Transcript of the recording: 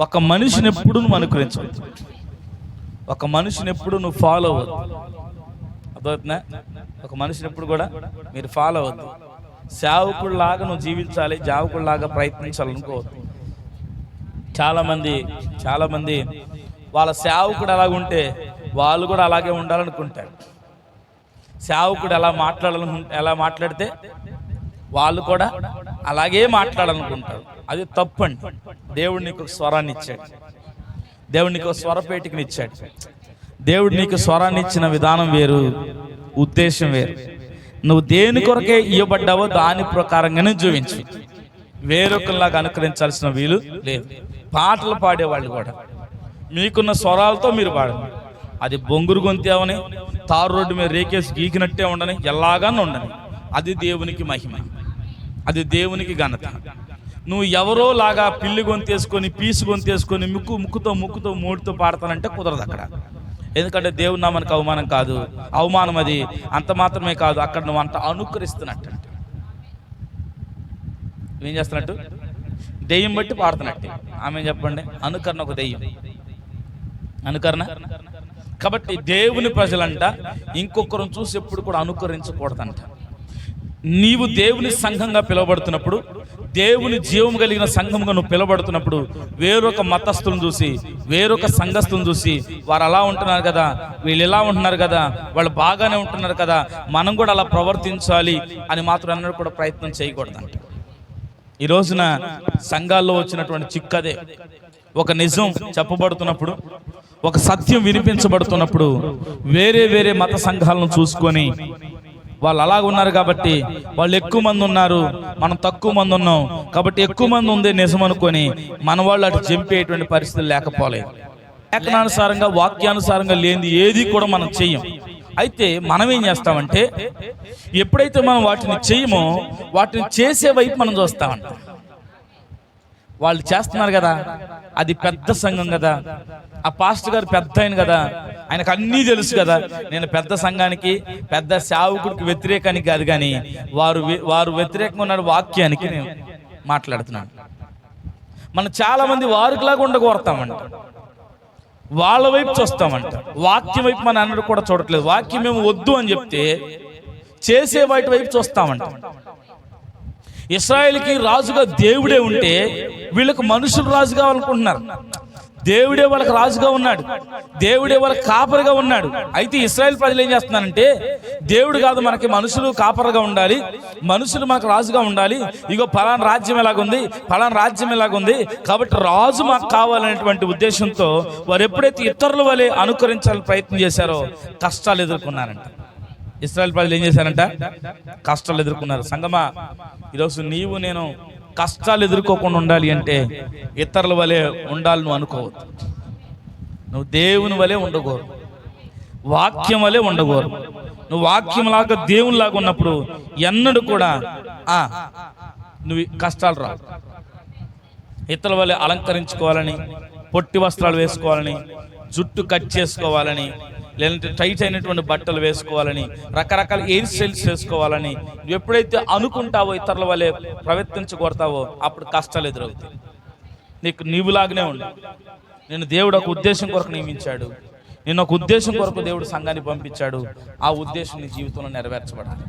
ఒక మనిషిని ఎప్పుడు నువ్వు అనుకరించవద్దు, ఒక మనిషిని ఎప్పుడు నువ్వు ఫాలో అవ్వద్దు. అర్థమవుతుందా? ఒక మనిషిని ఎప్పుడు కూడా మీరు ఫాలో అవ్వద్దు. సేవకుడిలాగా నువ్వు జీవించాలి, జావకుడిలాగా ప్రయత్నించాలనుకోవద్దు. చాలామంది వాళ్ళ సేవకుడు అలాగుంటే వాళ్ళు కూడా అలాగే ఉండాలనుకుంటారు. సేవకుడు ఎలా మాట్లాడితే వాళ్ళు కూడా అలాగే మాట్లాడాలనుకుంటారు. అది తప్పండి. దేవుడు నీకు ఒక స్వరాన్ని ఇచ్చాడు, దేవుడు నీకు ఒక స్వరపేటికని ఇచ్చాడు. దేవుడు నీకు స్వరాన్ని ఇచ్చిన విధానం వేరు, ఉద్దేశం వేరు. నువ్వు దేని కొరకే ఇవ్వబడ్డావో దాని ప్రకారంగానే జీవించు. వేరొకరిలాగా అనుకరించాల్సిన వీలు లేదు. పాటలు పాడేవాళ్ళు కూడా మీకున్న స్వరాలతో మీరు పాడండి. అది బొంగురు గొంతు అవని, తారు రోడ్డు మీద రేకేసి గీకినట్టే ఉండని, ఎలాగానే ఉండని, అది దేవునికి మహిమ, అది దేవునికి ఘనత. నువ్వు ఎవరో లాగా పిల్లి గొంతేసుకొని పీసు గొంతేసుకొని ముక్కుతో మూడుతో పాడతానంటే కుదరదు అక్కడ. ఎందుకంటే దేవుని నామానికి అవమానం కాదు, అవమానం అది. అంత మాత్రమే కాదు, అక్కడ నువ్వు అంత అనుకరిస్తున్నట్టు. ఏం చేస్తున్నట్టు? దెయ్యం బట్టి పాడుతున్నట్టు. ఆమె చెప్పండి, అనుకరణ ఒక దెయ్యం, అనుకరణ. కాబట్టి దేవుని ప్రజలంట ఇంకొకరిని చూసి ఎప్పుడు కూడా అనుకరించకూడదంట. నీవు దేవుని సంఘంగా పిలువబడుతున్నప్పుడు, దేవుని జీవం కలిగిన సంఘంగా నువ్వు పిలువబడుతున్నప్పుడు, వేరొక మతస్థులను చూసి, వేరొక సంఘస్థులను చూసి, వారు అలా ఉంటున్నారు కదా, వీళ్ళు ఇలా ఉంటున్నారు కదా, వాళ్ళు బాగానే ఉంటున్నారు కదా, మనం కూడా అలా ప్రవర్తించాలి అని మాత్రం అన్నట్టు కూడా ప్రయత్నం చేయకూడదంట. ఈ రోజున సంఘాల్లో వచ్చినటువంటి చిక్కదే. ఒక నిజం చెప్పబడుతున్నప్పుడు, ఒక సత్యం వినిపించబడుతున్నప్పుడు వేరే మత సంఘాలను చూసుకొని వాళ్ళు అలాగ ఉన్నారు కాబట్టి వాళ్ళు ఎక్కువ మంది ఉన్నారు, మనం తక్కువ మంది ఉన్నాం కాబట్టి ఎక్కువ మంది ఉంది నిజం అనుకొని మన వాళ్ళు అటు చంపేటువంటి పరిస్థితులు లేకపోలేదు. లేఖనానుసారంగా వాక్యానుసారంగా లేనిది ఏది కూడా మనం చెయ్యం. అయితే మనం ఏం చేస్తామంటే, ఎప్పుడైతే మనం వాటిని చెయ్యమో వాటిని చేసే వైపు మనం చూస్తామంట. వాళ్ళు చేస్తున్నారు కదా, అది పెద్ద సంఘం కదా, ఆ పాస్టర్ గారు పెద్ద ఆయన కదా, ఆయనకు అన్నీ తెలుసు కదా, నేను పెద్ద సంఘానికి పెద్ద సేవకుడికి వ్యతిరేకానికి కాదు, కానీ వారు వ్యతిరేకంగా ఉన్న వాక్యానికి నేను మాట్లాడుతున్నాను. మనం చాలా మంది వారికిలాగా ఉండగోరుతామంట, వాళ్ళ వైపు చూస్తామంట. వాక్యం వైపు మన అన్నట్టు కూడా చూడట్లేదు. వాక్యం మేము వద్దు అని చెప్తే చేసే వాటి వైపు చూస్తామంట. ఇశ్రాయేలుకి రాజుగా దేవుడే ఉంటే వీళ్ళకు మనుషులు రాజు కావాలనుకుంటున్నారు. దేవుడే వాళ్ళకి రాజుగా ఉన్నాడు, దేవుడే వాళ్ళకి కాపరిగా ఉన్నాడు. అయితే ఇశ్రాయేల్ ప్రజలు ఏం చేస్తున్నారంటే, దేవుడు కాదు మనకి మనుషులు కాపరిగా ఉండాలి, మనుషులు మనకు రాజుగా ఉండాలి, ఇగో ఫలానా రాజ్యం ఎలాగుంది, ఫలానా రాజ్యం ఎలాగుంది, కాబట్టి రాజు మాకు కావాలనేటువంటి ఉద్దేశంతో వారు ఎప్పుడైతే ఇతరుల వలె అనుకరించాలని ప్రయత్నం చేశారో కష్టాలు ఎదుర్కొన్నారంట. ఇశ్రాయేల్ ప్రజలు ఏం చేశారంట? కష్టాలు ఎదుర్కొన్నారు. సంగమా, ఈరోజు నీవు నేను కష్టాలు ఎదుర్కోకుండా ఉండాలి అంటే ఇతరుల వలె ఉండాలి నువ్వు అనుకోవద్దు. నువ్వు దేవుని వలె ఉండకూడదు, వాక్యం వలె ఉండకూడదు. నువ్వు వాక్యంలాగా దేవునిలాగా ఉన్నప్పుడు ఎన్నడూ కూడా నువ్వు కష్టాలు రావు. ఇతరుల వలె అలంకరించుకోవాలని, పొట్టి వస్త్రాలు వేసుకోవాలని, జుట్టు కట్ చేసుకోవాలని, లేదంటే టైట్ అయినటువంటి బట్టలు వేసుకోవాలని, రకరకాల హెయిర్ స్టైల్స్ వేసుకోవాలని నువ్వు ఎప్పుడైతే అనుకుంటావో, ఇతరుల వల్లే ప్రవర్తించకూడతావో, అప్పుడు కష్టాలు ఎదురవుతాయి. నీవులాగానే ఉండు. నేను దేవుడు ఒక ఉద్దేశం కొరకు నియమించాడు, నేను ఒక ఉద్దేశం కొరకు దేవుడు సంఘాన్ని పంపించాడు. ఆ ఉద్దేశం నీ జీవితంలో నెరవేర్చబడాలి.